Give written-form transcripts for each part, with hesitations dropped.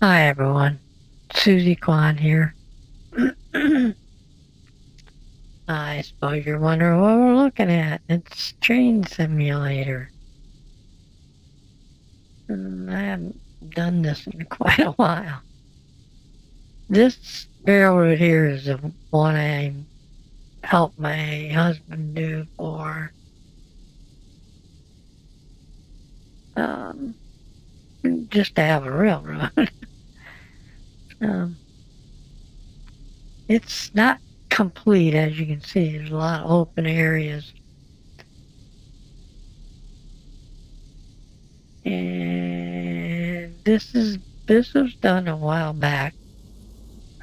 Hi everyone, Susie Kwan here. I suppose you're wondering what we're looking at. It's Train Simulator. I haven't done this in quite a while. This railroad here is the one I helped my husband do for just to have a railroad. It's not complete, as you can see. There's a lot of open areas. And this was done a while back.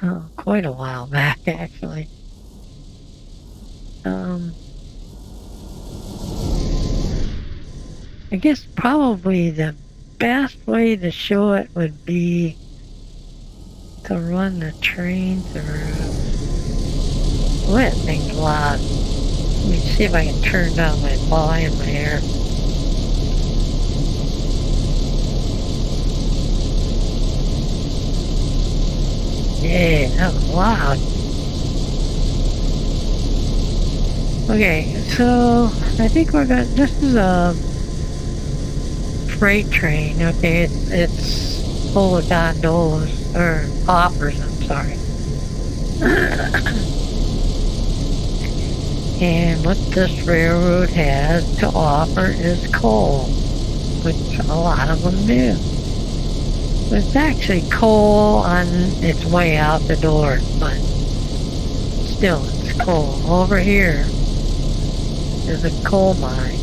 Oh, quite a while back, actually. I guess probably the best way to show it would be to run the train through. Boy, that thing's loud. Let me see if I can turn down my volume here. Yeah, that was loud. Okay, so I think this is a freight train. Okay, it's full of gondolas, or hoppers, I'm sorry. And what this railroad has to offer is coal, which a lot of them do. But it's actually coal on its way out the door, but still, it's coal. Over here is a coal mine.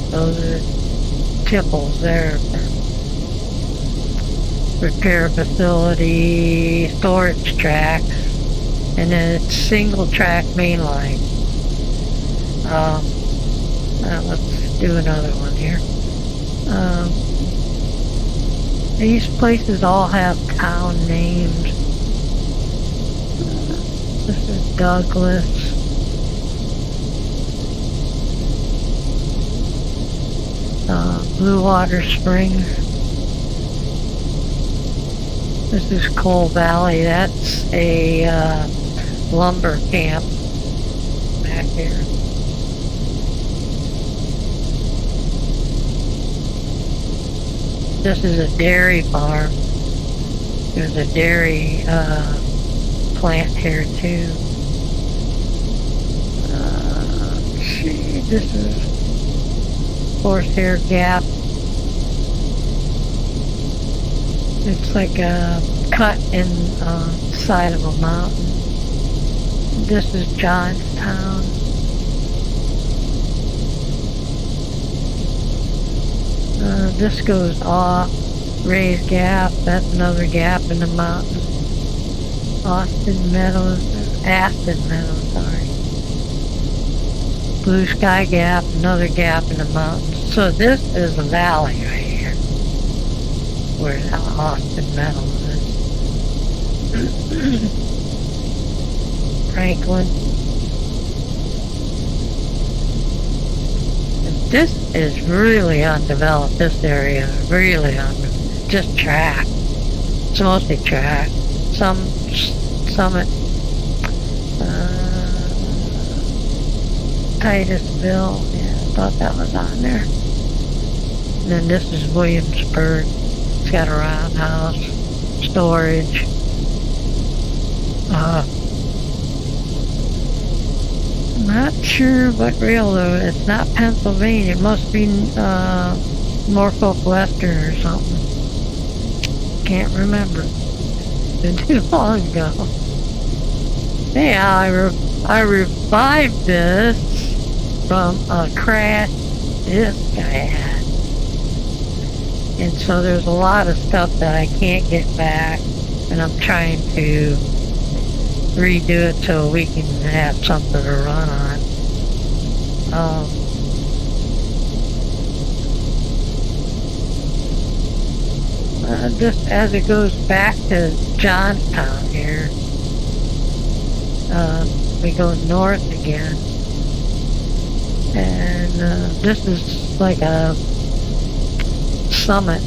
Those are tipples there. Repair facility, storage tracks, and then it's single track main line. Let's do another one here. These places all have town names. This is Douglas. Blue Water Springs. This is Coal Valley. That's a lumber camp back here. This is a dairy farm. There's a dairy plant here too. Let's see, this is Horsehair Gap. It's like a cut in the side of a mountain. This is Johnstown. This goes off Ray's Gap. That's another gap in the mountain. Aston Meadows, sorry. Blue Sky Gap, another gap in the mountains. So this is a valley right here, where Austin Meadows is. Franklin. And this is really undeveloped, this area, really undeveloped. Just track. It's mostly track. Summit. Titusville, yeah, I thought that was on there. And then this is Williamsburg. It's got a roundhouse, storage. I'm not sure what railroad. It's not Pennsylvania. It must be Norfolk Western or something. Can't remember. It's been too long ago. Yeah, I revived this from a crash disc I had. And so there's a lot of stuff that I can't get back, and I'm trying to redo it so we can have something to run on. Just as it goes back to Johnstown here, we go north again, and this is like a summit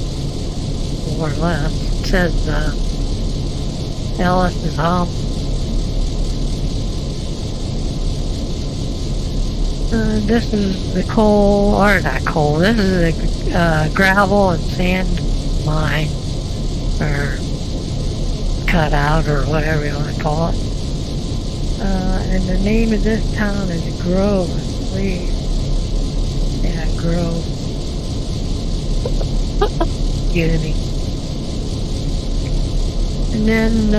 more or less. It says Ellis is home. This is the coal, or not coal, this is the gravel and sand mine, or cutout, or whatever you want to call it. And the name of this town is Grove, I believe. Yeah, Grove. Excuse me. And then,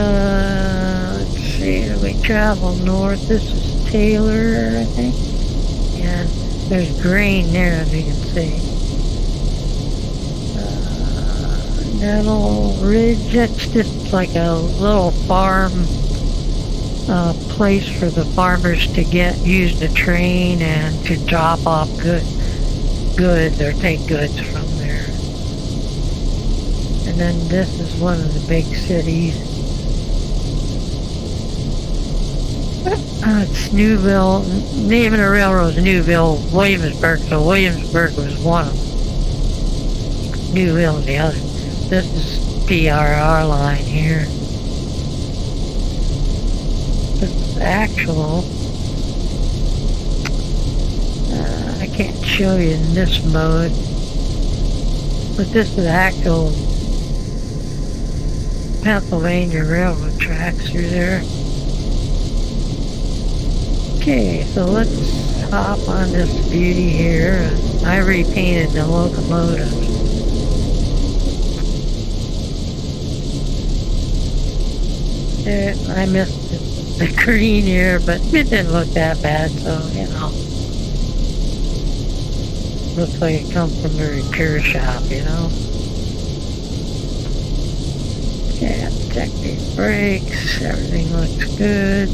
let's see, we travel north. This is Taylor, I think. And there's grain there, as you can see. Nettle Ridge, that's just like a little farm place for the farmers to use the train and to drop off goods or take goods from there. And then this is one of the big cities. It's Neuville. Name of the railroad is Neuville, Williamsburg. So Williamsburg was one of them. Neuville is the other. This is PRR line here. This is actual. I can't show you in this mode, but this is actual Pennsylvania railroad tracks through there. Okay, so let's hop on this beauty here. I repainted the locomotive. I missed the green here, but it didn't look that bad, so, you know. Looks like it comes from the repair shop, you know. Okay, check these brakes. Everything looks good.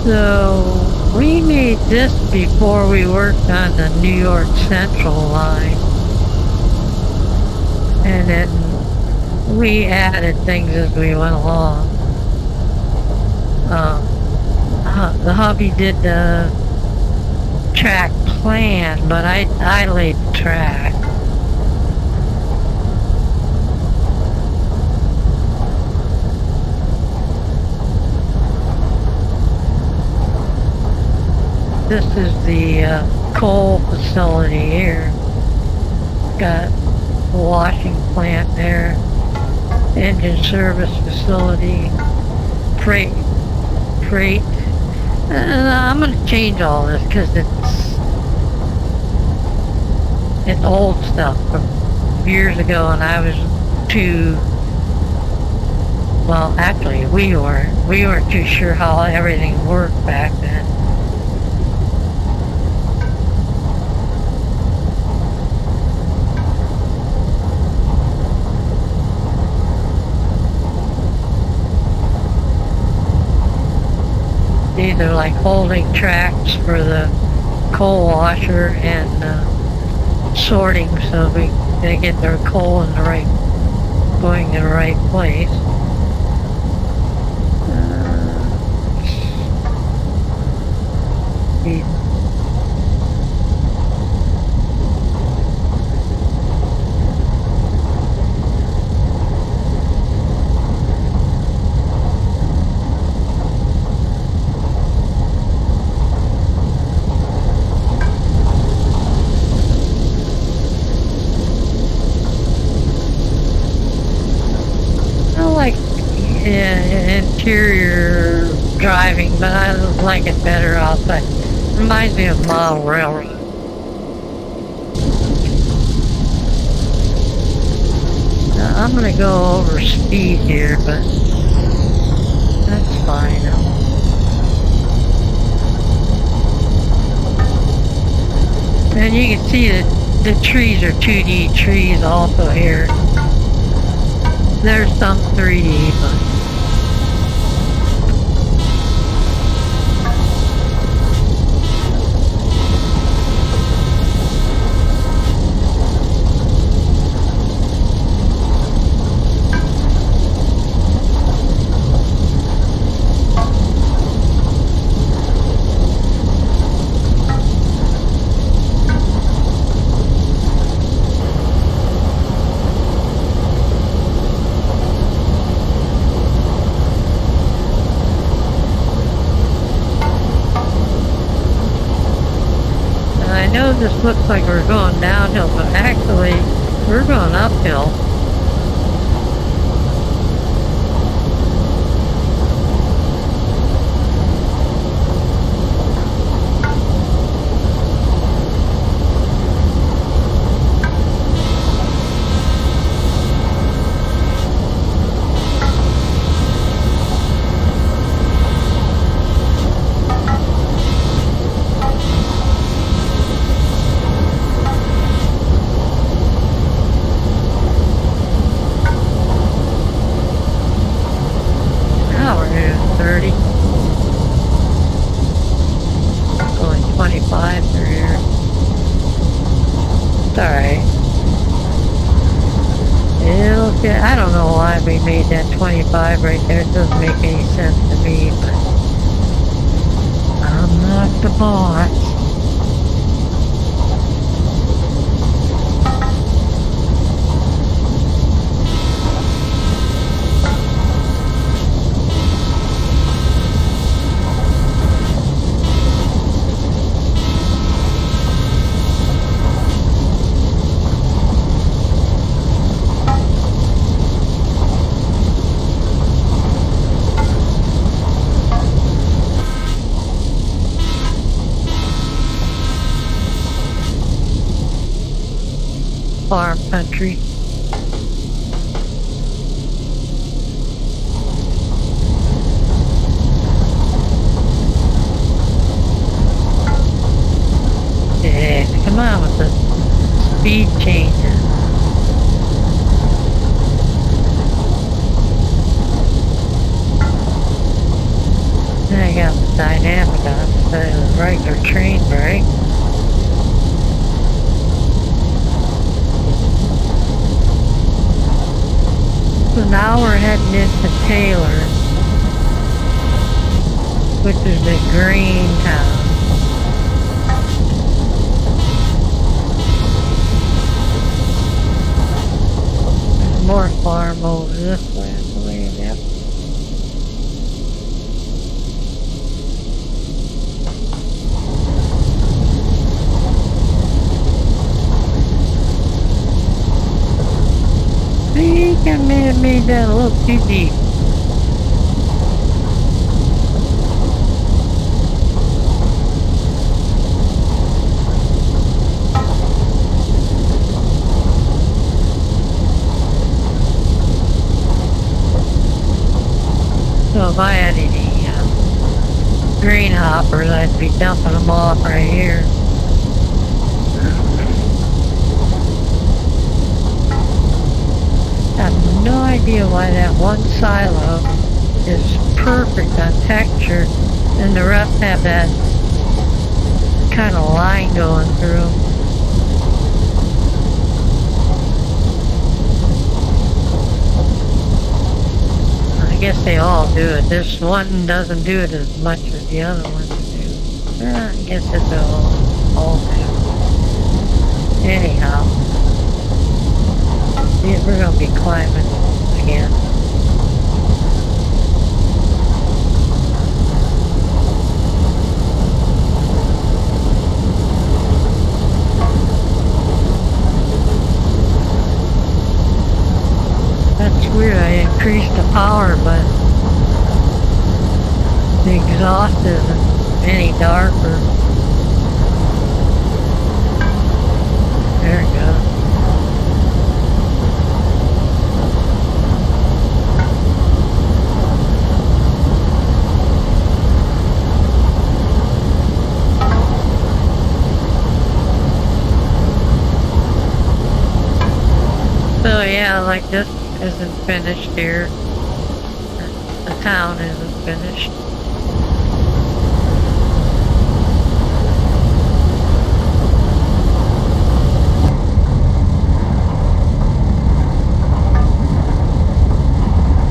So, we made this before we worked on the New York Central line. And then we added things as we went along. The hubby did the track plan, but I laid the track. This is the coal facility here. Got a washing plant there, engine service facility, freight. I'm going to change all this because it's old stuff from years ago, and I was too. Well, actually, we weren't too sure how everything worked back then. These are like holding tracks for the coal washer and sorting, so they get their coal in the going to the right place. Interior driving, but I like it better outside. Reminds me of model railroad. Now, I'm gonna go over speed here, but that's fine. And you can see that the trees are 2D trees also here. There's some 3D, but This looks like we're going downhill, but actually we're going uphill. Now we're doing 30. Going 25 through here. It's alright. It'll get, I don't know why we made that 25 right there. It doesn't make any sense to me, but I'm not the boss. Farm country. Yeah, come on with the speed changes. Then I got the dynamic on instead of the regular train brake. So now we're heading into Taylor, which is the green town. There's more farm over this way, I believe, yep. I think I may have made that a little too deep. So if I had any green hoppers, I'd be dumping them off right here. I have no idea why that one silo is perfect on texture and the rest have that kind of line going through. I guess they all do it. This one doesn't do it as much as the other ones do. I guess it's all do. Anyhow. Yeah, we're gonna be climbing again. That's weird, I increased the power, but the exhaust isn't any darker. There it goes. So yeah, like this isn't finished here. The town isn't finished.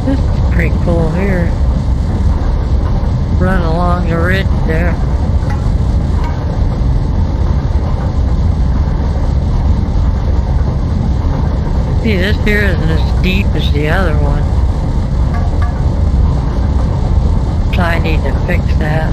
This is pretty cool here. Run along the ridge there. See, this here isn't as deep as the other one. So I need to fix that.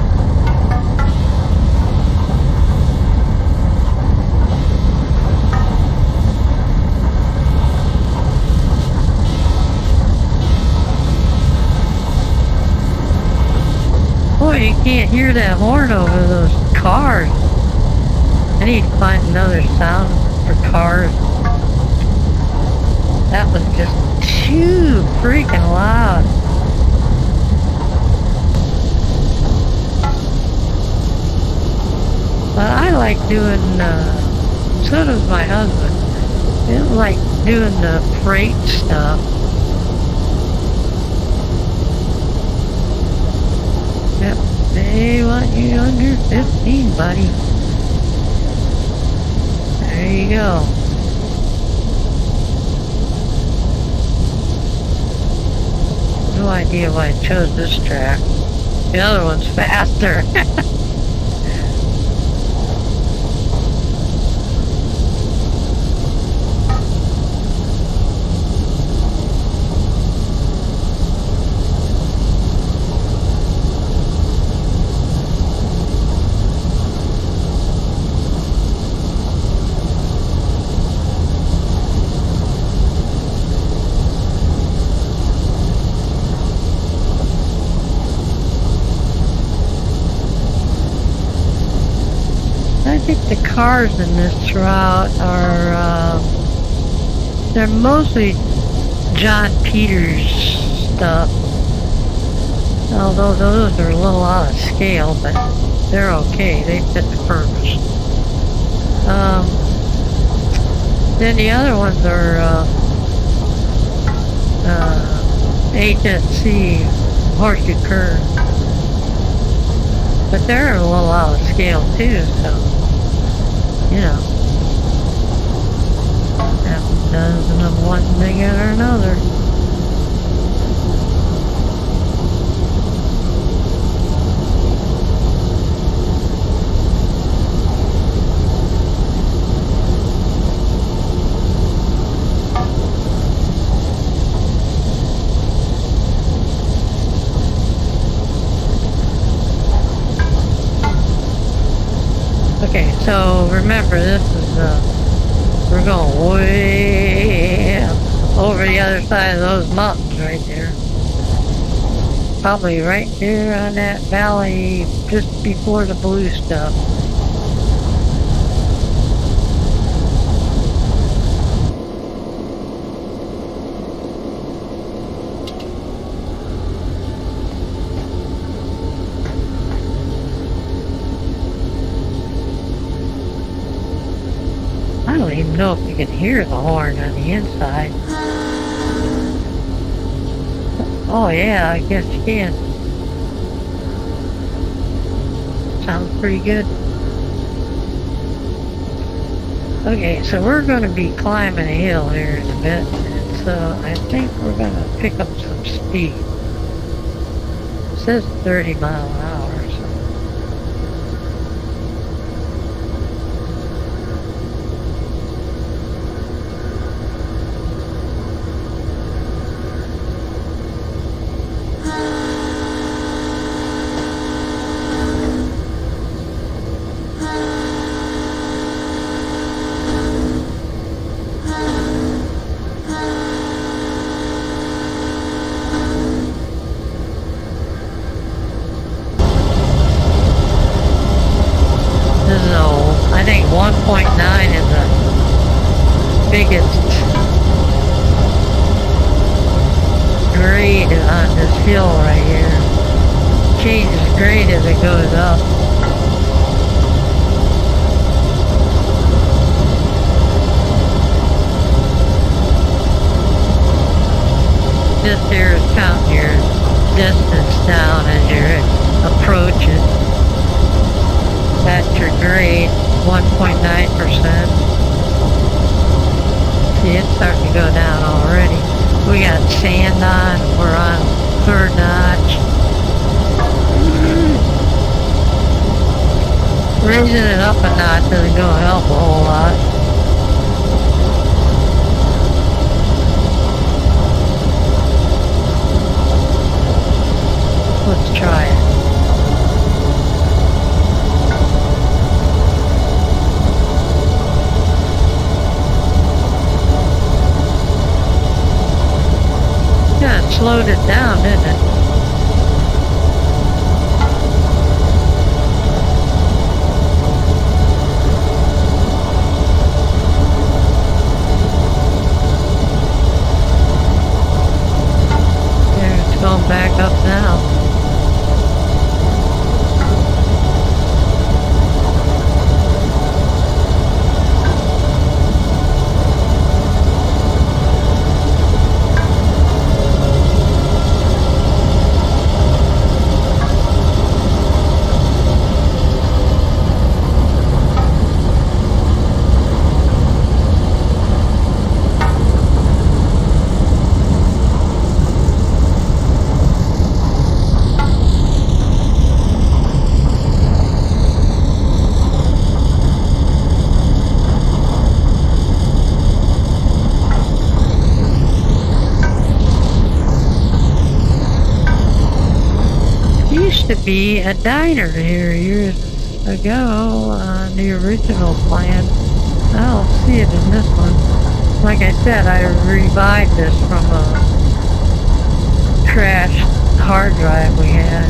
Boy, you can't hear that horn over those cars. I need to find another sound for cars. That was just too freaking loud. But I like doing, so does my husband. They like doing the freight stuff. Yep, they want you under 15, buddy. There you go. No idea why I chose this track. The other one's faster. I think the cars in this route are, they're mostly John Peters stuff. Although those are a little out of scale, but they're okay. They fit the purpose. Then the other ones are, HSC, Horseshoe Curve. But they're a little out of scale too, so, you know, half a dozen of one thing or another. Okay, so remember this is, we're going way over the other side of those mountains right there. Probably right there on that valley just before the blue stuff. I don't even know if you can hear the horn on the inside. Oh yeah, I guess you can. Sounds pretty good. Okay, so we're going to be climbing a hill here in a bit, and so I think we're going to pick up some speed. It says 30 mile an hour. I think 1.9 is the biggest grade on this hill right here. Changes grade as it goes up. This here is counting your distance down as you're approaching. That's your grade, 1.9%. See, it's starting to go down already. We got sand on, we're on third notch. Raising it up a notch isn't going to help a whole lot. Let's try it. Yeah, it slowed it down, didn't it? be a diner here years ago on the original plan. I don't see it in this one. Like I said, I revived this from a trashed hard drive we had.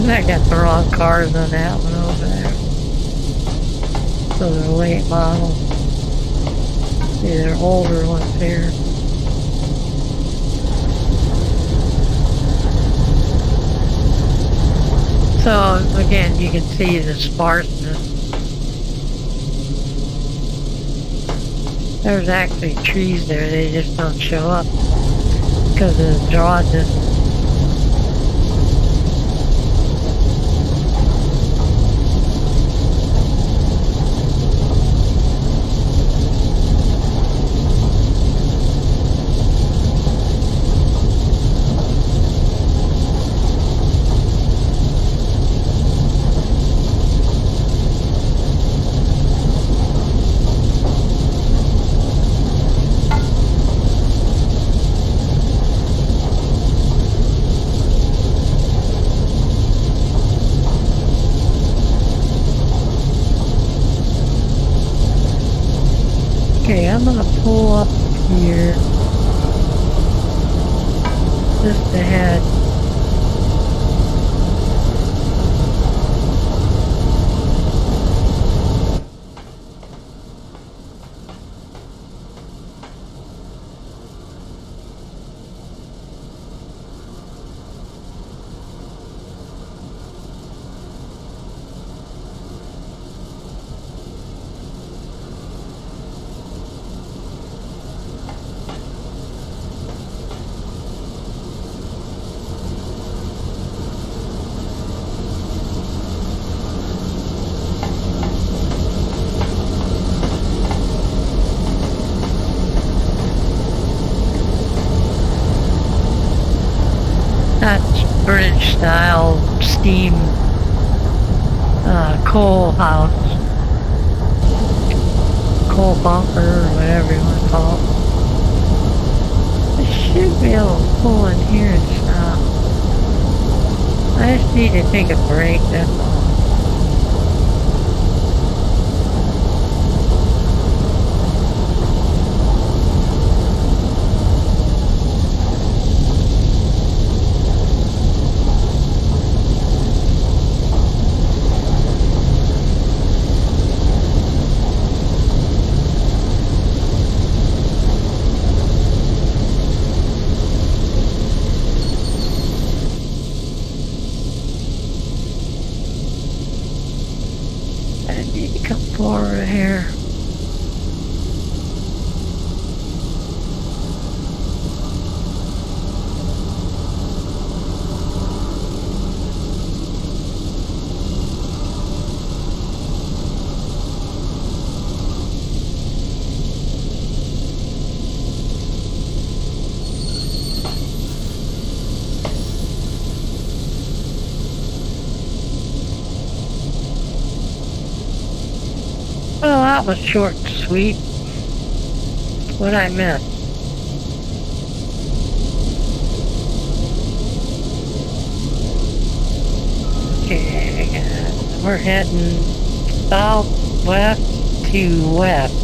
I got the wrong cars on that one over there. So they're late models. See, they're older ones here. So again, you can see the sparseness. There's actually trees there, they just don't show up because of the draw distance. Okay, I'm gonna pull up here just ahead. That's British style steam coal house, coal bunker, or whatever you want to call it. I should be able to pull in here and stop. I just need to take a break, that's all. I need to come forward here. Well, that was short and sweet. What'd I miss? Okay, we're heading southwest to west.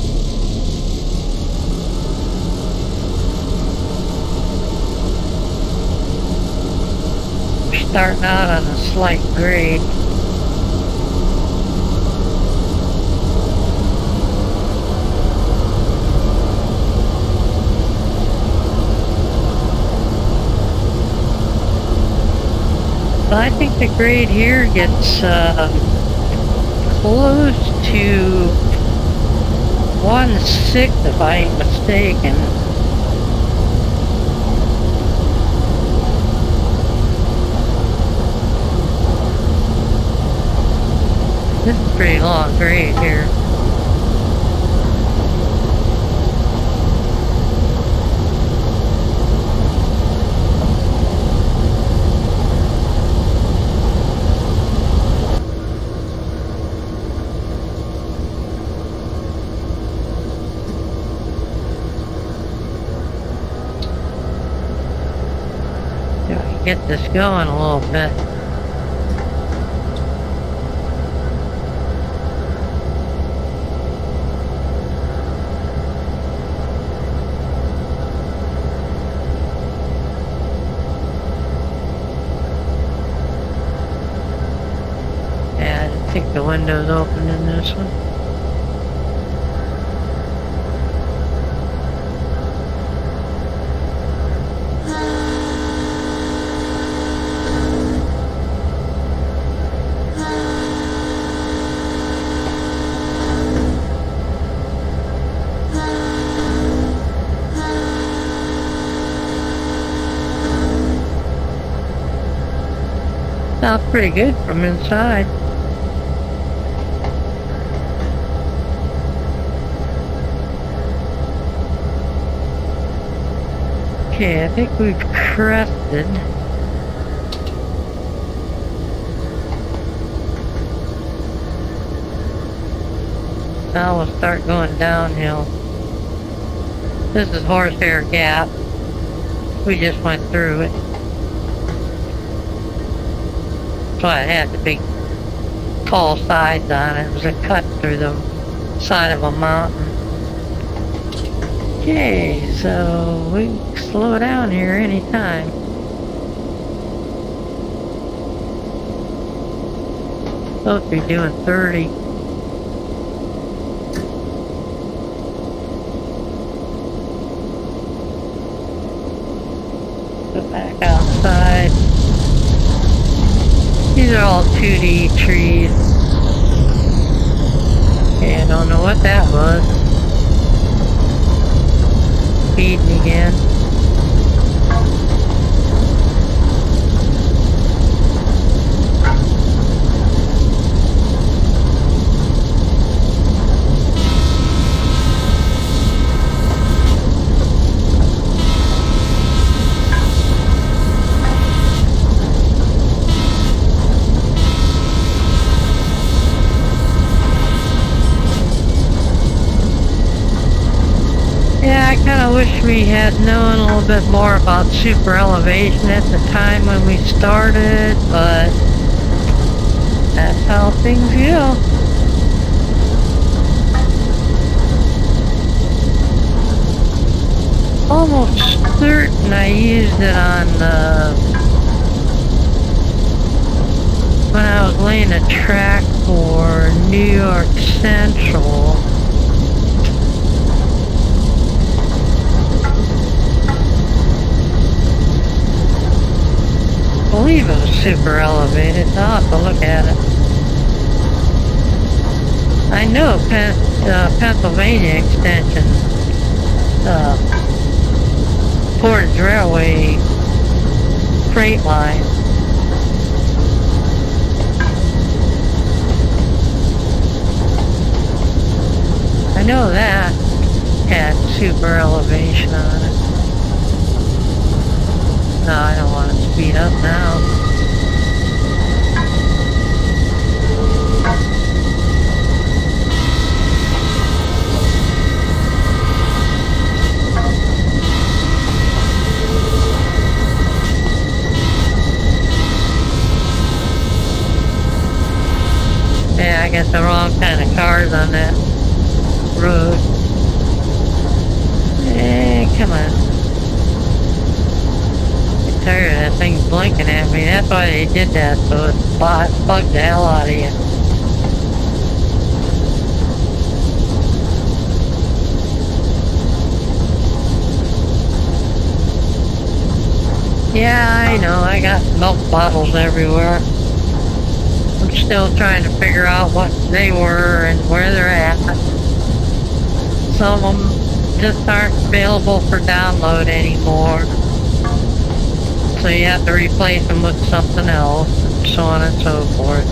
We're starting out on a slight grade. So I think the grade here gets close to 1/6 if I ain't mistaken. This is a pretty long grade here. Get this going a little bit. Yeah, I think the window's open in this one. Sounds pretty good from inside. Okay, I think we've crested. Now we'll start going downhill. This is Horsehair Gap. We just went through it. So it had the big tall sides on it. It was a cut through the side of a mountain. Okay, so we can slow down here anytime. Supposed to be doing 30. Go back outside. These are all 2D trees. Okay, I don't know what that was. Feeding again. Yeah, I kind of wish we had known a little bit more about super elevation at the time when we started, but that's how things go. Almost certain I used it on when I was laying a track for New York Central. I believe it was super elevated. I'll have to look at it. I know Pennsylvania Extension, Portage Railway freight line. I know that had super elevation on it. No, I don't want to speed up now. Yeah, I got the wrong kind of cars on that road. Hey, come on. I'm tired of that thing blinking at me. That's why they did that, so it bugged the hell out of you. Yeah, I know, I got milk bottles everywhere. I'm still trying to figure out what they were and where they're at. Some of them just aren't available for download anymore. So you have to replace them with something else, and so on and so forth.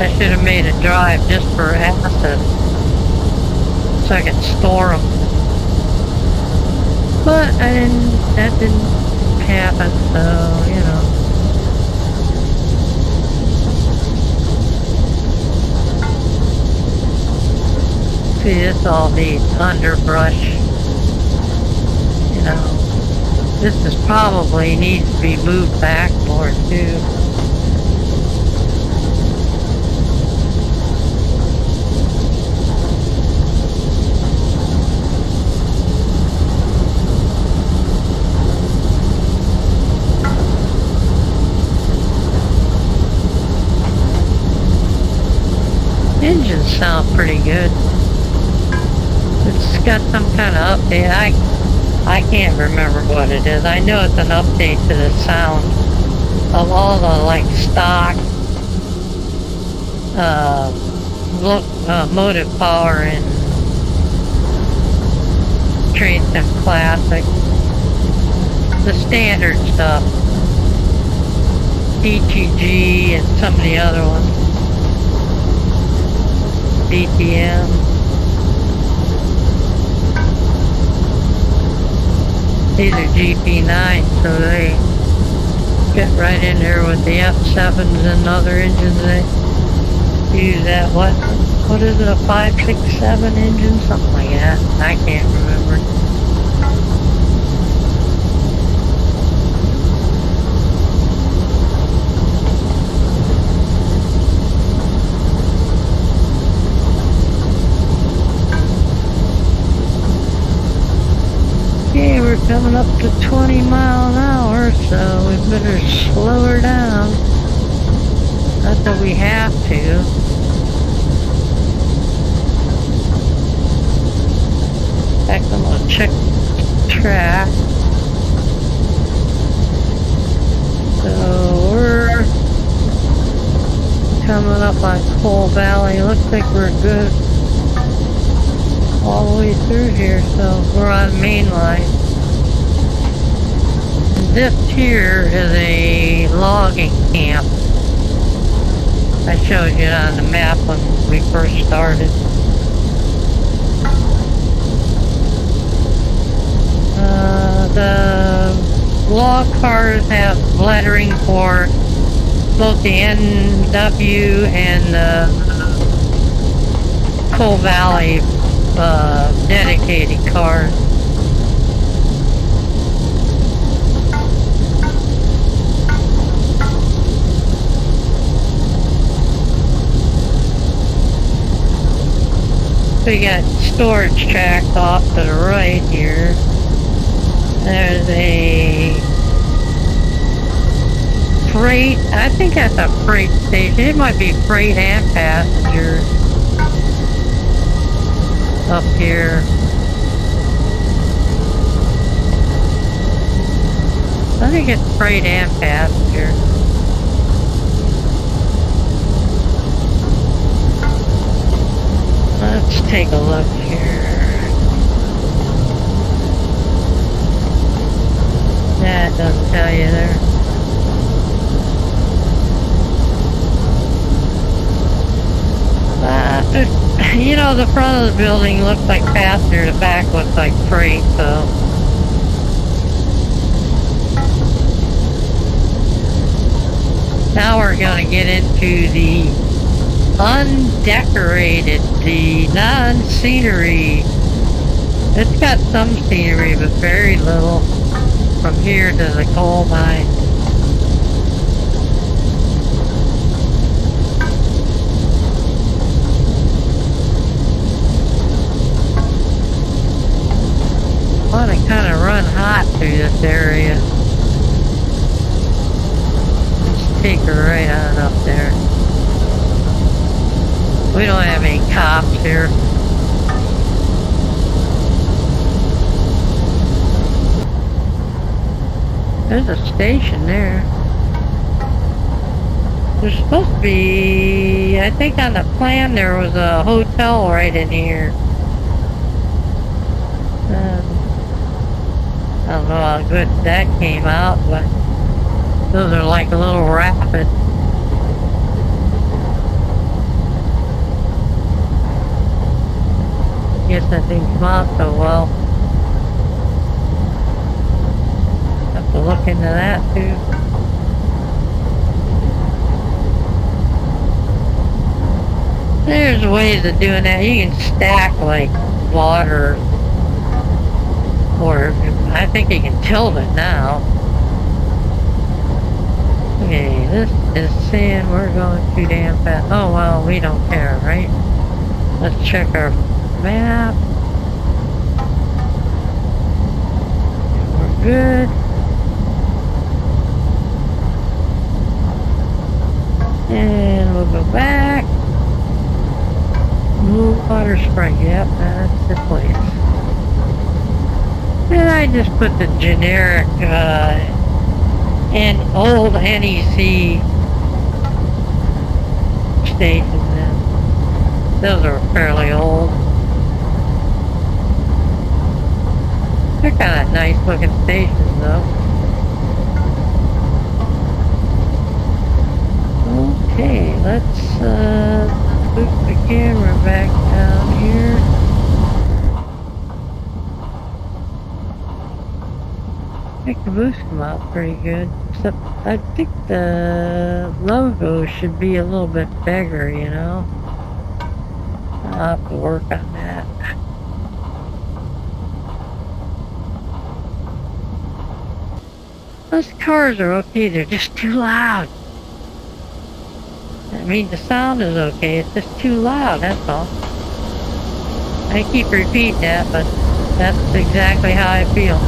I should have made a drive just for acid, so I could store them. But that didn't happen, so, you know. See, this all needs underbrush. You know, this probably needs to be moved back more too. Engines sound pretty good. It's got some kind of update. I can't remember what it is. I know it's an update to the sound of all the like stock motive power and Train Sim Classic. The standard stuff. DTG and some of the other ones. BTM. These are GP9, so they get right in there with the F7s and other engines. They use that, what is it, a 567 engine? Something like that. I can't remember. Okay, we're coming up to 20 miles an hour, so we better slow her down. Not that we have to. In fact, I'm gonna check track. So we're coming up on Coal Valley. Looks like we're good all the way through here, so we're on main line. This here is a logging camp. I showed you it on the map when we first started. The log cars have lettering for both the NW and the Coal Valley dedicated cars. We got storage tracks off to the right here. There's a freight, I think that's a freight station. It might be freight and passenger up here. I think it's freight and passenger. Let's take a look here. That doesn't tell you there. You know, the front of the building looks like passenger, the back looks like freight, so. Now we're going to get into the undecorated, the non-scenery. It's got some scenery, but very little from here to the coal mine. kind of run hot through this area. Let's take her right on up there. We don't have any cops here. There's a station there. There's supposed to be, I think on the plan there was a hotel right in here. I don't know how good that came out, but those are like a little rapid. Guess that didn't come out so well. Have to look into that too. There's ways of doing that. You can stack like water, or I think you can tilt it now. Okay, this is saying we're going too damn fast. Oh well, we don't care, right? Let's check our map. We're good. And we'll go back. Blue Water Spring, yep, that's the place. And I just put the generic and old NEC stations in. Those are fairly old. They're kind of nice looking stations though. Okay, let's move the camera back down here. I can boost them out pretty good. Except I think the logo should be a little bit bigger, you know. I'll have to work on that. Those cars are okay, they're just too loud. I mean, the sound is okay, it's just too loud, that's all. I keep repeating that, but that's exactly how I feel.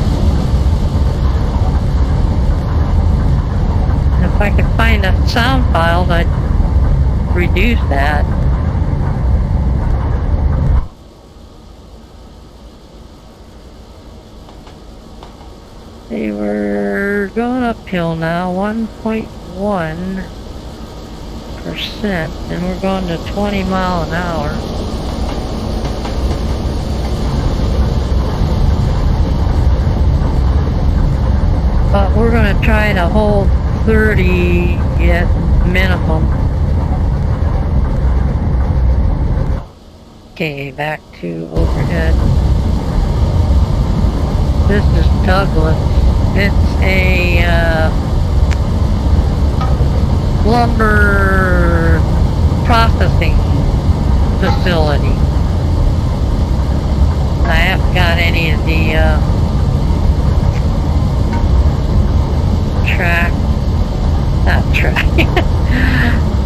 If I could find the sound files, I'd reduce that. They were going uphill now, 1.1%, and we're going to 20 miles an hour. But we're going to try to hold 30 at minimum. Okay, back to overhead. This is Douglas. It's a lumber processing facility. I haven't got any of the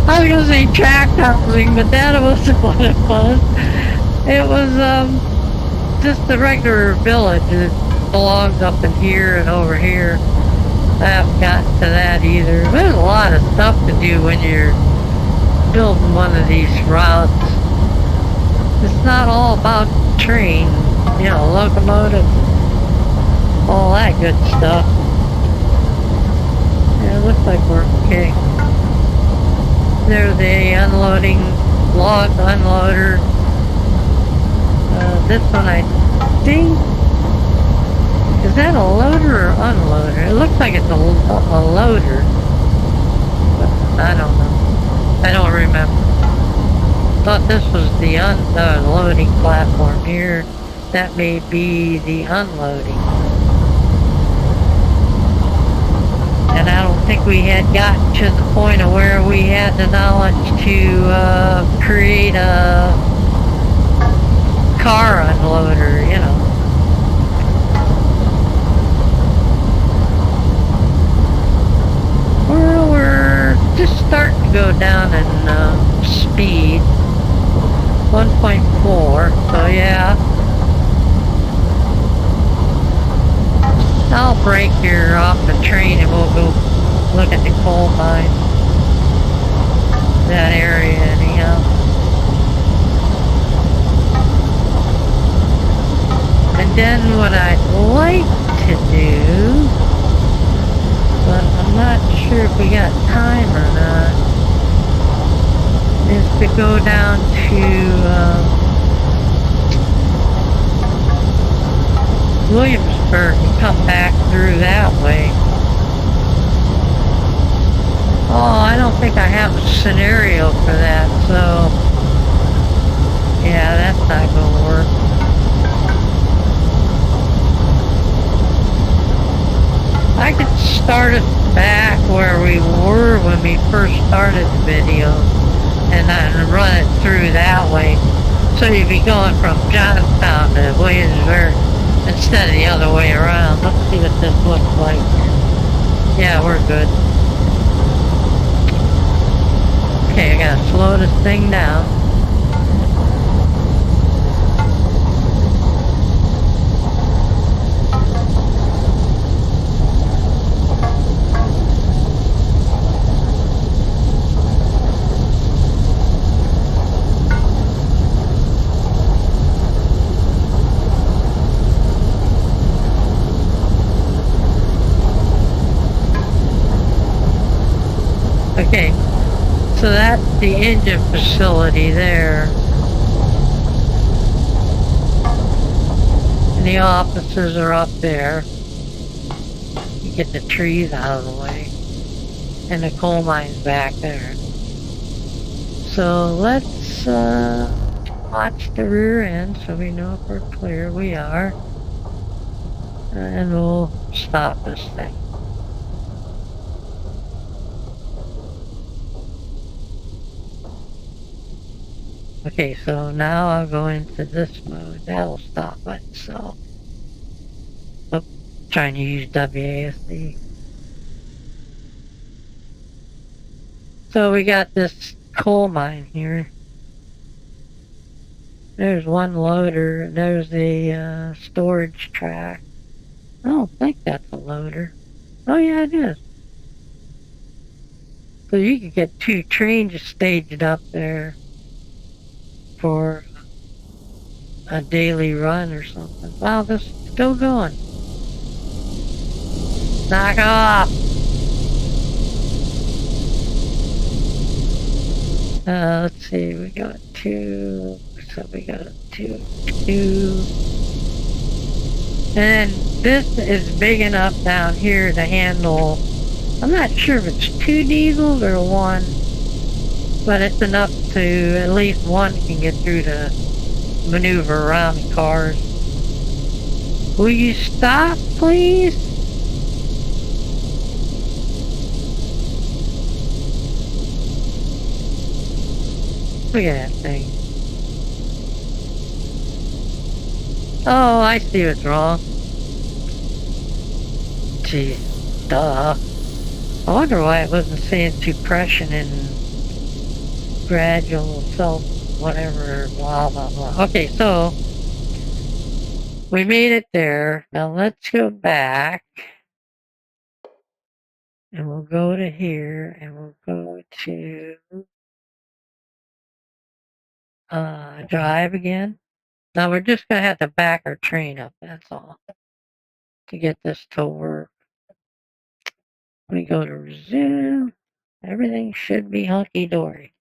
I was gonna say track housing, but that wasn't what it was. It was just the regular village. It belongs up in here and over here. I haven't gotten to that either. There's a lot of stuff to do when you're building one of these routes. It's not all about train, you know, locomotive, all that good stuff. Yeah, it looks like we're okay. There's the unloading log unloader. This one, I think, is that a loader or unloader? It looks like it's a loader, but I don't know. I don't remember. Thought this was the loading platform here. That may be the unloading. And I don't think we had gotten to the point of where we had the knowledge to create a car unloader, you know. Well, we're just starting to go down in speed. 1.4, so yeah. I'll break here off the train and we'll go look at the coal mine. That area anyhow. And then what I'd like to do, but I'm not sure if we got time or not, is to go down to Williamsburg and come back through that way. Oh, I don't think I have a scenario for that, so yeah, that's not gonna work. I could start us back where we were when we first started the video and then run it through that way. So you'd be going from Johnstown to Williamsburg instead of the other way around. Let's see what this looks like. Yeah, we're good. Okay, I gotta slow this thing down. Okay, so that's the engine facility there. And the offices are up there. You get the trees out of the way. And the coal mine's back there. So let's watch the rear end so we know if we're clear. We are. And we'll stop this thing. Okay, so now I'll go into this mode. That'll stop by itself. Oh, trying to use WASD. So we got this coal mine here. There's one loader. There's the storage track. I don't think that's a loader. Oh yeah, it is. So you could get 2 trains staged up there for a daily run or something. Wow, this is still going. Knock off! Let's see, we got 2, so we got 2. And this is big enough down here to handle, I'm not sure if it's 2 diesels or 1, but it's enough to, at least one can get through to maneuver around the cars. Will you stop, please? Look at that thing. Oh, I see what's wrong. Gee, duh. I wonder why it wasn't saying suppression and gradual self whatever, blah blah blah. Okay, so we made it there. Now let's go back and we'll go to here and we'll go to drive again. Now we're just gonna have to back our train up, that's all, to get this to work. We go to resume. Everything should be hunky-dory.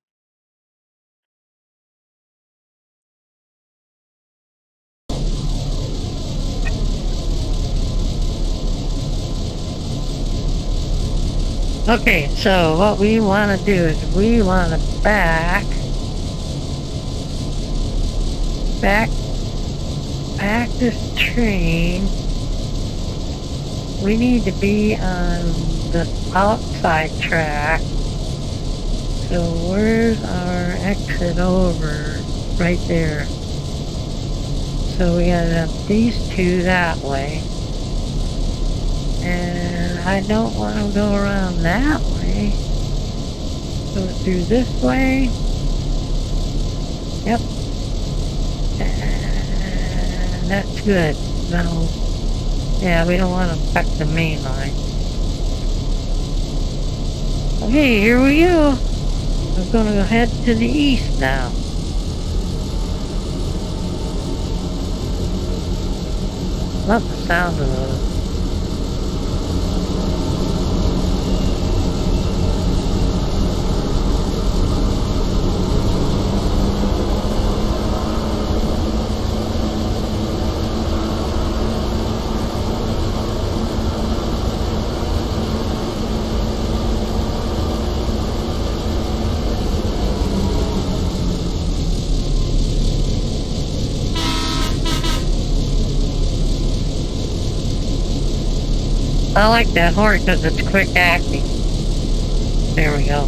Okay, so what we want to do is we want to back this train. We need to be on the outside track. So where's our exit over? Right there. So we gotta have these 2 that way. And I don't want to go around that way. Go through this way. Yep. And that's good. Now Yeah, we don't want to affect the main line. Okay, here we go. We're gonna go head to the east now. Love the sound of those. I like that horn because it's quick acting. There we go.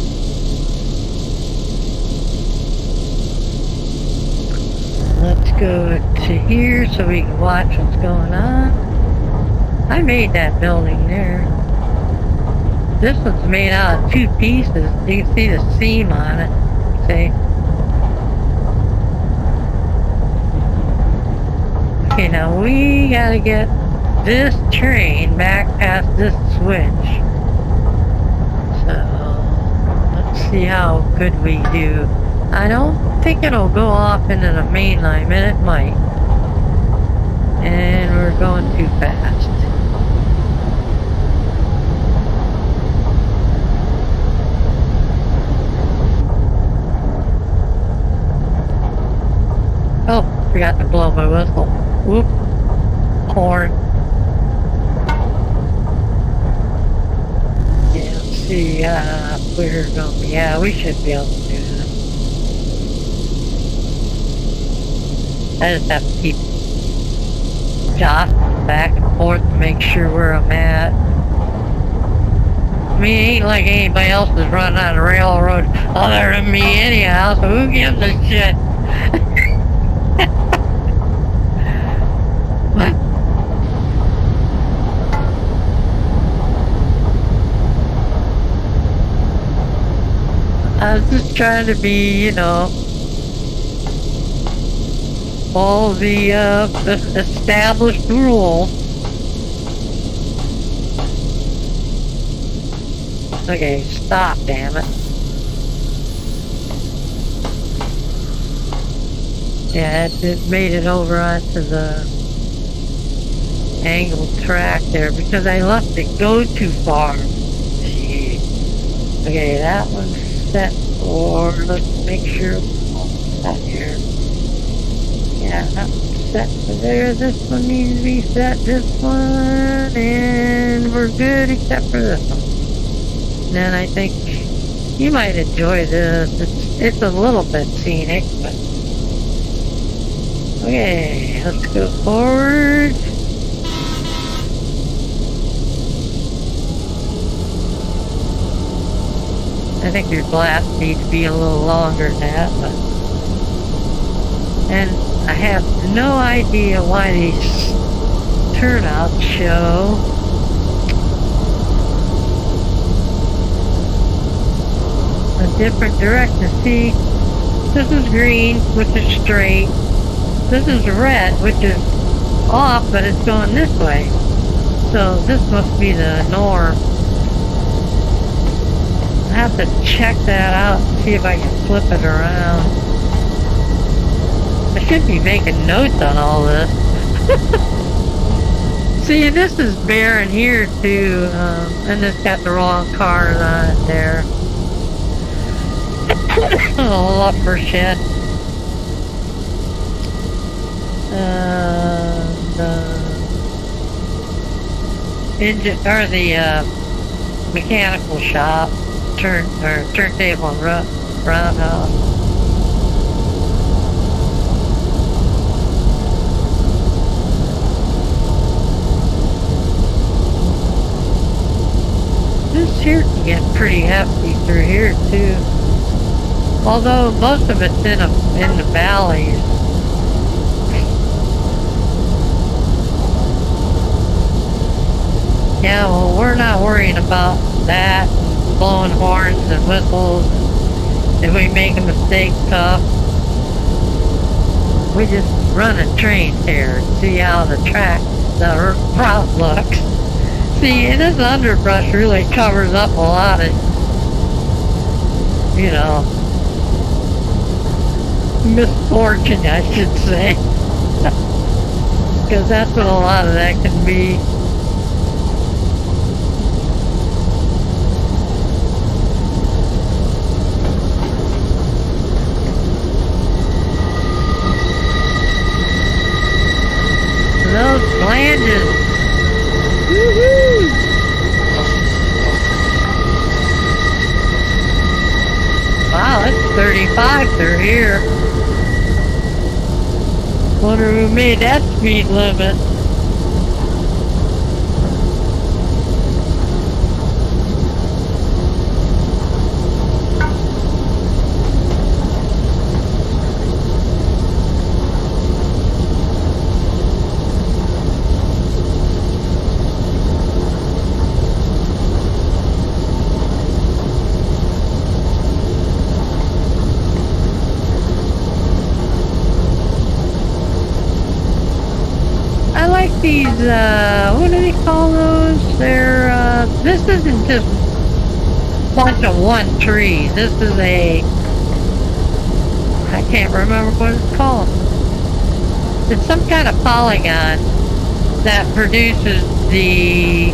Let's go to here so we can watch what's going on. I made that building there. This one's made out of 2 pieces. You can see the seam on it. See? Okay, now we gotta get this train back past this switch. So, let's see how good we do. I don't think it'll go off into the main line, but it might. And we're going too fast. Oh, forgot to blow my whistle. Whoop. Horn. Yeah, let's see, we're going, yeah, we should be able to do that. I just have to keep jostling back and forth to make sure where I'm at. I mean, it ain't like anybody else is running on the railroad other than me anyhow, so who gives a shit? I was just trying to be, you know, all the established rules. Okay, stop, damn it. Yeah, it made it over onto the angled track there because I left it go too far. Jeez. Okay, that one's set for, let's make sure it's set here. Yeah, that one's set for there. This one needs to be set, this one, and we're good except for this one. Then I think you might enjoy this. It's a little bit scenic, but okay, let's go forward. I think your glass needs to be a little longer than that, but... And I have no idea why these turnouts show a different direction. See, this is green, which is straight. This is red, which is off, but it's going this way. So this must be the norm. I have to check that out and see if I can flip it around. I should be making notes on all this. See, this is barren here too, and this got the wrong cars on it there. Oh, lumber shed. Engine, or the mechanical shop. Turntable and roundhouse. This here can get pretty hefty through here too. Although most of it's in the valleys. Yeah, well, we're not worrying about that. Blowing horns and whistles. If we make a mistake, tough. We just run a train here and see how the track the route looks. See, this underbrush really covers up a lot of, you know, misfortune, I should say. Because that's what a lot of that can be. Those flanges. Woohoo! Wow, it's 35 through here. Wonder who made that speed limit. These, what do they call those? They're, this isn't just a bunch of one tree. This is I can't remember what it's called. It's some kind of polygon that produces the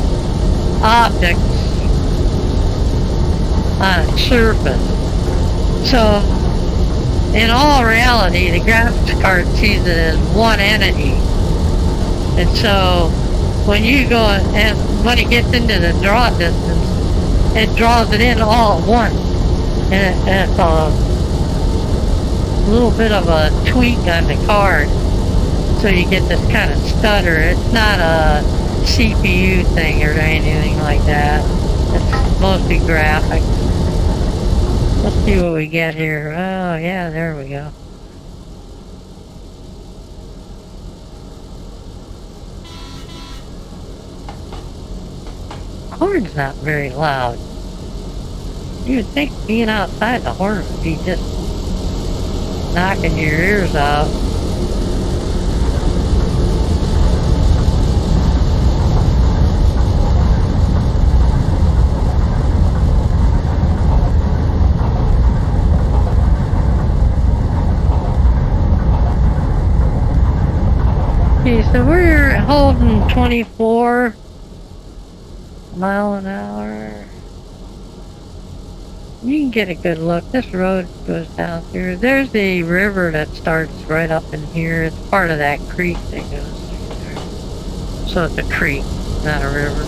objects on its surface. So, in all reality, the graphics card sees it as one entity. And so, when you go, and when it gets into the draw distance, it draws it in all at once. And it's a little bit of a tweak on the card. So you get this kind of stutter. It's not a CPU thing or anything like that. It's mostly graphics. Let's see what we get here. Oh yeah, there we go. Horn's not very loud. You would think being outside the horn would be just knocking your ears out. Okay, so we're holding 24 mile an hour. You can get a good look. This road goes down through. There's the river that starts right up in here. It's part of that creek that goes through there. So it's a creek, not a river.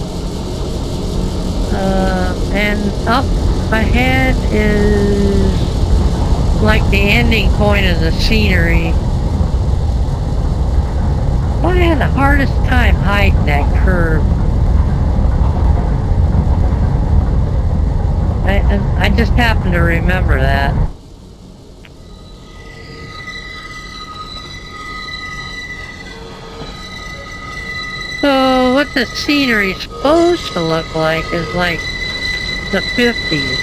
And up ahead is like the ending point of the scenery. Well, I had the hardest time hiding that curve. I just happened to remember that. So what the scenery's supposed to look like is like the 50s.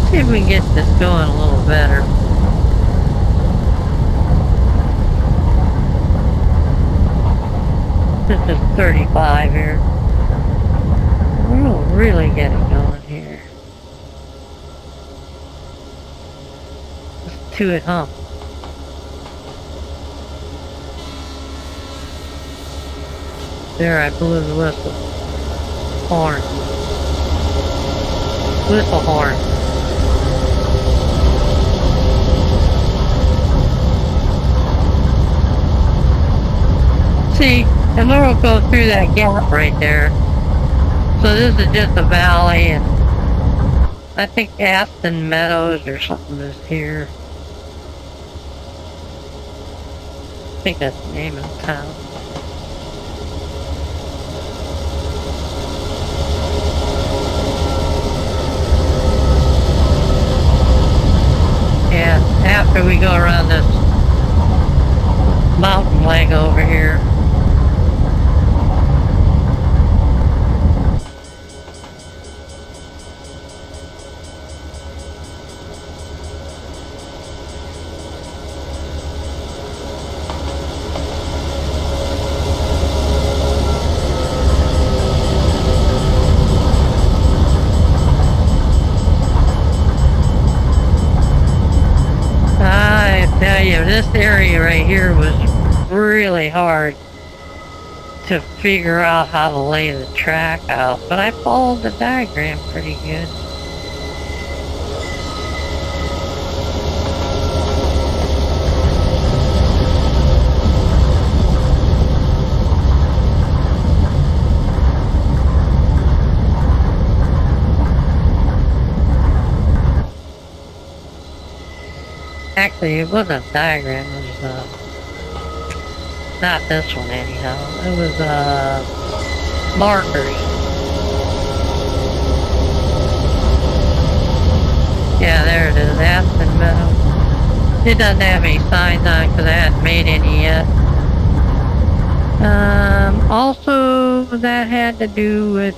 See if we can get this going a little better. This is 35 here. We'll really get it going here. Let's to it hump. There, I blew the whistle. Horn. Whistle horn. See? And we'll go through that gap right there. So this is just a valley, and I think Aston Meadows or something is here. I think that's the name of the town. Yeah, after we go around this mountain leg over here. here, this area right here was really hard to figure out how to lay the track out, but I followed the diagram pretty good. Actually, it wasn't a diagram, it was not this one anyhow. It was markers. Yeah, there it is, Aspen Meadow. It doesn't have any signs on it because I hadn't made any yet. Also, that had to do with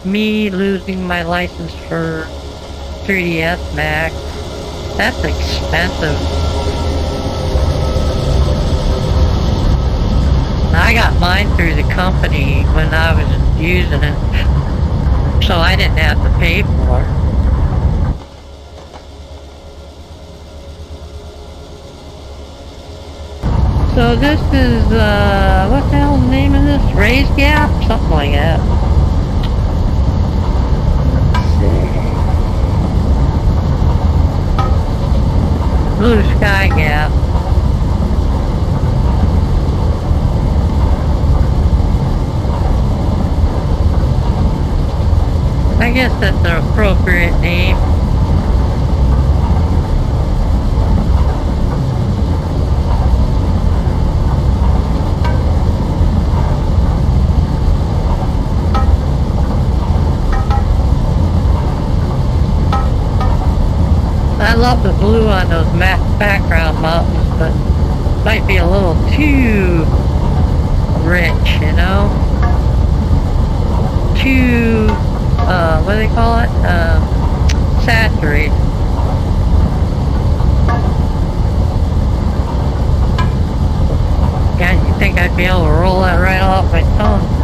me losing my license for 3DS Max. That's expensive. I got mine through the company when I was using it, so I didn't have to pay for it. So this is, what the hell's the name of this? Raised Gap? Something like that. Blue Sky Gap. I guess that's an appropriate name. I love the blue on those background mountains, but it might be a little too rich, you know? Too, what do they call it? Saturated. God, you think I'd be able to roll that right off my tongue?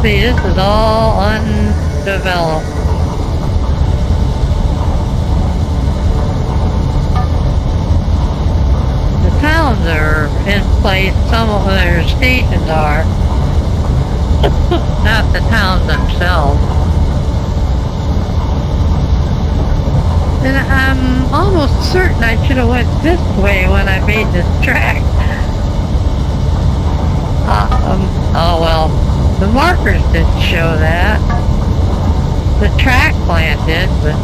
See, this is all undeveloped. The towns are in place, some of their stations are, not the towns themselves. And I'm almost certain I should have went this way when I made this track. Oh well. The markers didn't show that. The track plan did, but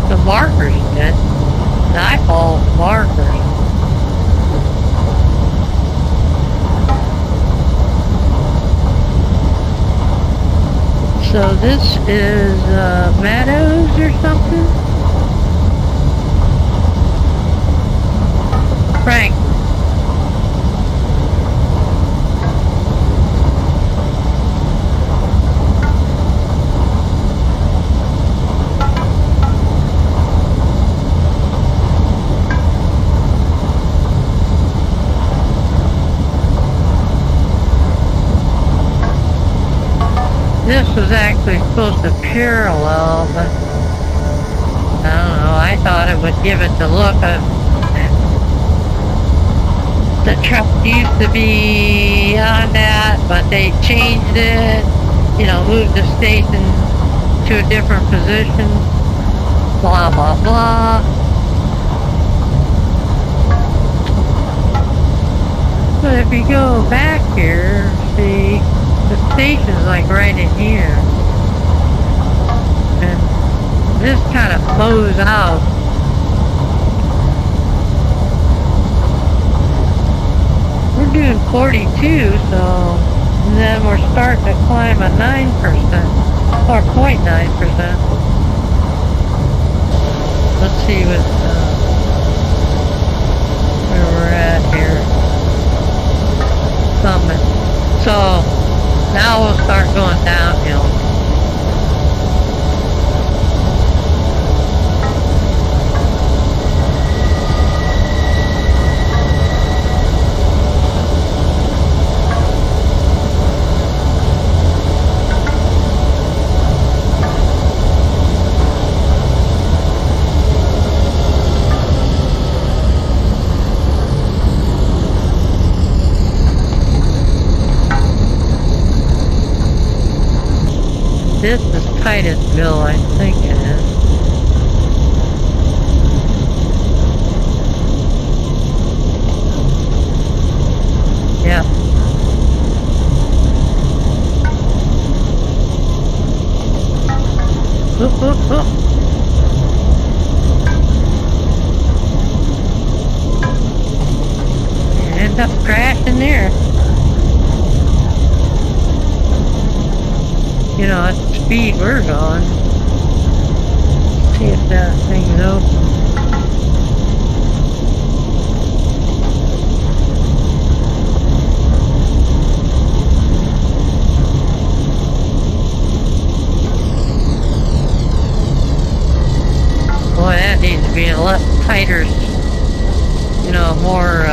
the markers did. And I followed the markers. So this is Meadows or something? Frank. This was actually supposed to parallel, but I don't know, I thought it would give it the look of the truck used to be on that, but they changed it, you know, moved the station to a different position, blah blah blah. But if you go back here, see, the station's like right in here. And this kind of flows out. We're doing 42, so and then we're starting to climb a 9% or 0.9%. Let's see what where we're at here. Summit. So now we'll start going downhill. This is Titusville, I think it is. Yep. Oop, oop, oop. End up crashing there. You know, at the speed we're going. See if that thing's open. Boy, that needs to be a lot tighter, you know, more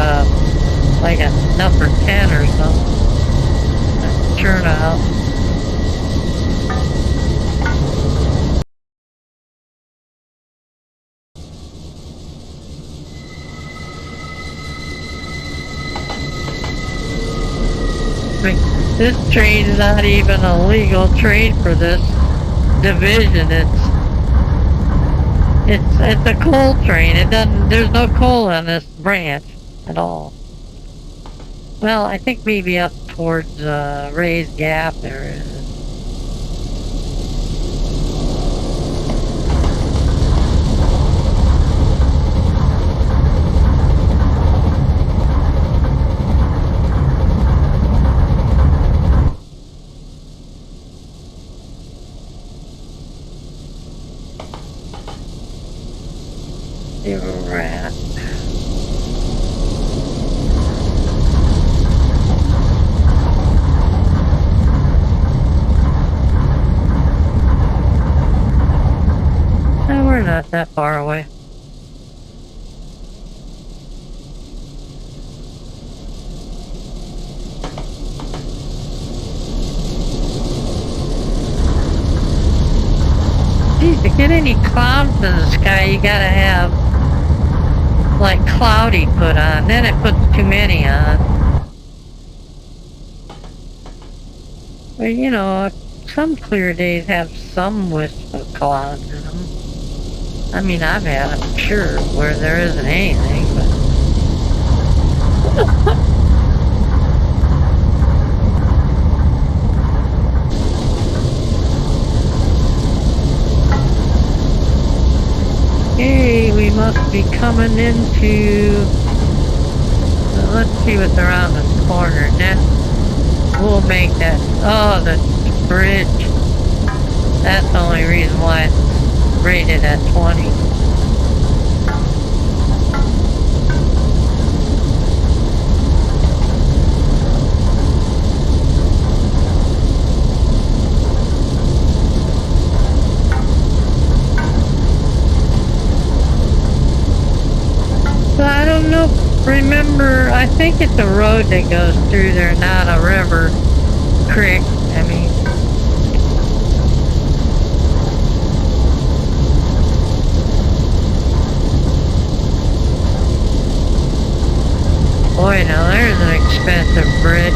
like a number 10 or something. Turn out. This train's not even a legal train for this division. It's a coal train. There's no coal on this branch at all. Well, I think maybe up towards Ray's Gap there is. Rat. No, we're not that far away. Geez, to get any clouds in the sky, you gotta have like cloudy put on, then it puts too many on. But you know, some clear days have some wisp of clouds in them. I mean, I've had them, sure, where there isn't anything, but... Okay, we must be coming into... let's see what's around this corner. Then we'll make that... oh, the bridge. That's the only reason why it's rated at 20. So I don't know, remember, I think it's a road that goes through there, not a river, creek, I mean. Boy, now there's an expensive bridge.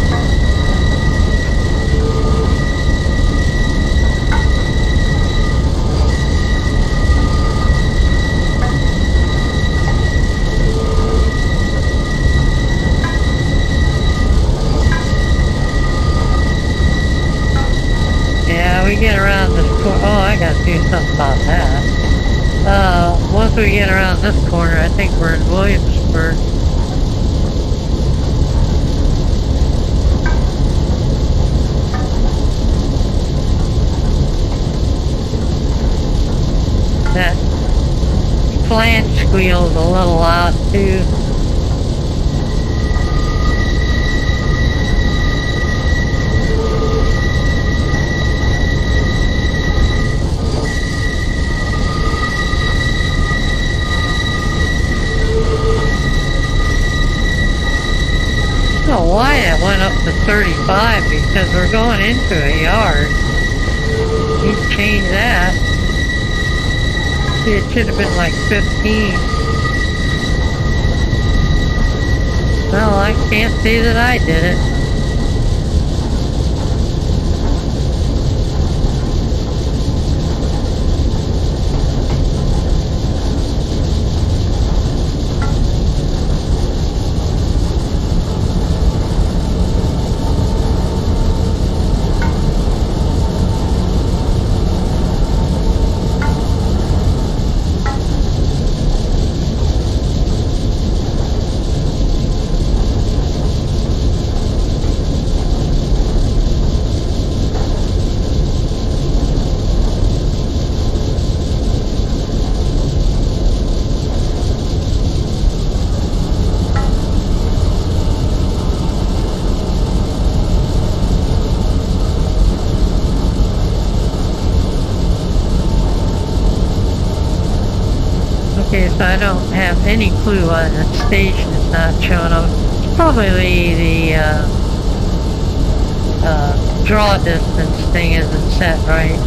Yeah, we get around this corner. Oh, I gotta do something about that. Once we get around this corner, I think we're in Williamsburg. That flange squeals a little loud too. I don't know why it went up to 35, because we're going into a yard. He'd change that. See, it should have been like 15. Well, I can't say that I did it. any clue why the station is not showing up. It's probably the draw distance thing isn't set right.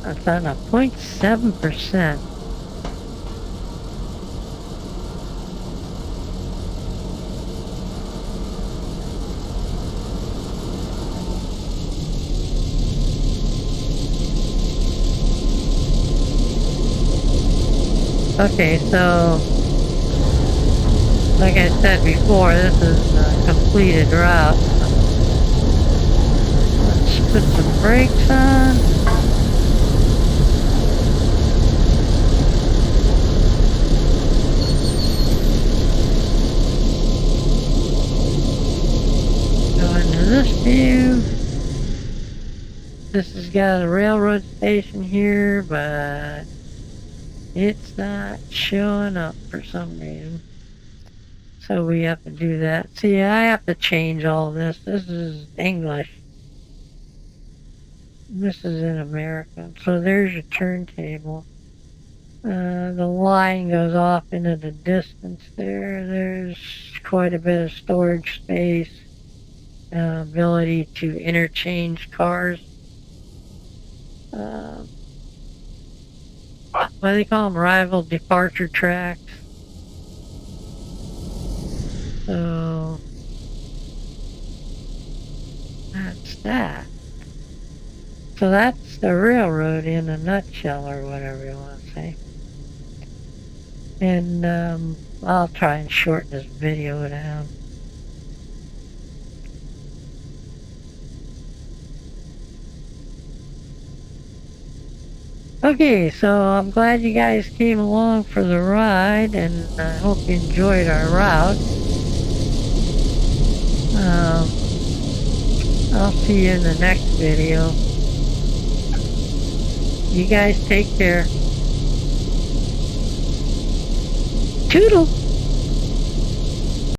It's on a 0.7%. Okay, so like I said before, this is a completed route. Let's put some brakes on. Go into this view. This has got a railroad station here, but it's not showing up for some reason. So we have to do that. See, I have to change all this. This is English. This is in America. So there's your turntable. The line goes off into the distance there. There's quite a bit of storage space. Ability to interchange cars. What do they call them? Arrival departure tracks. So that's that. So that's the railroad in a nutshell, or whatever you want to say. And I'll try and shorten this video down. Okay, so I'm glad you guys came along for the ride, and I hope you enjoyed our route. I'll see you in the next video. You guys take care. Toodle!